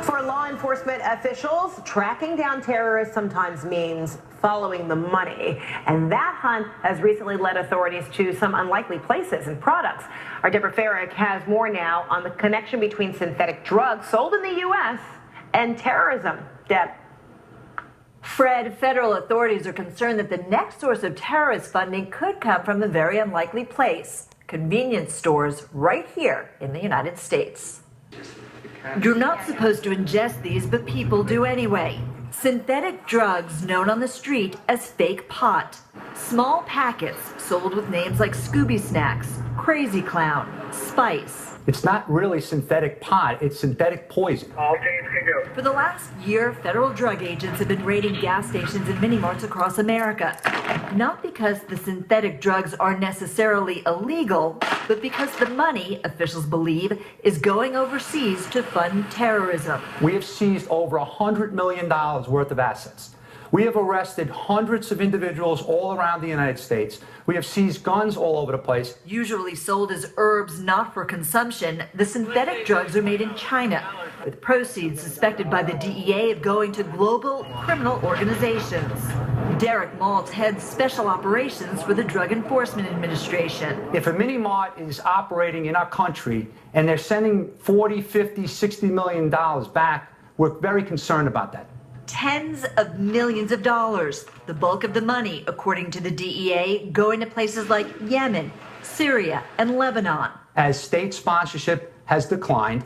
For law enforcement officials, tracking down terrorists sometimes means following the money. And that hunt has recently led authorities to some unlikely places and products. Our Deborah Feyerick has more now on the connection between synthetic drugs sold in the U.S. and terrorism. Deb. Fred, federal authorities are concerned that the next source of terrorist funding could come from a very unlikely place: convenience stores right here in the United States. You're not supposed to ingest these, but people do anyway. Synthetic drugs known on the street as fake pot. Small packets sold with names like Scooby Snacks, Crazy Clown, Spice. It's not really synthetic pot, it's synthetic poison. All teams can go. For the last year, federal drug agents have been raiding gas stations and mini-marts across America. Not because the synthetic drugs are necessarily illegal, but because the money, officials believe, is going overseas to fund terrorism. We have seized over $100 million worth of assets. We have arrested hundreds of individuals all around the United States. We have seized guns all over the place. Usually sold as herbs not for consumption, the synthetic drugs are made in China, with proceeds suspected by the DEA of going to global criminal organizations. Derek Maltz heads special operations for the Drug Enforcement Administration. If a mini-mart is operating in our country and they're sending $40, $50, $60 million back, we're very concerned about that. Tens of millions of dollars, the bulk of the money, according to the DEA, going to places like Yemen, Syria, and Lebanon. As state sponsorship has declined,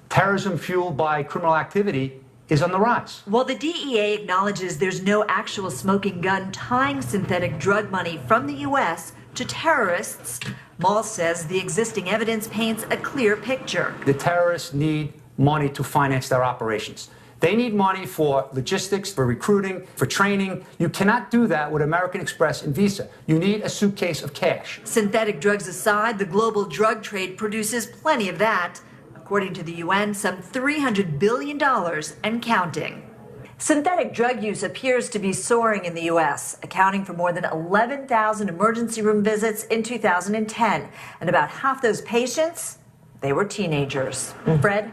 terrorism fueled by criminal activity is on the rise. While the DEA acknowledges there's no actual smoking gun tying synthetic drug money from the U.S. to terrorists, Maltz says the existing evidence paints a clear picture. The terrorists need money to finance their operations. They need money for logistics, for recruiting, for training. You cannot do that with American Express and Visa. You need a suitcase of cash. Synthetic drugs aside, the global drug trade produces plenty of that. According to the UN, some $300 billion and counting. Synthetic drug use appears to be soaring in the U.S., accounting for more than 11,000 emergency room visits in 2010. And about half those patients, they were teenagers. Fred?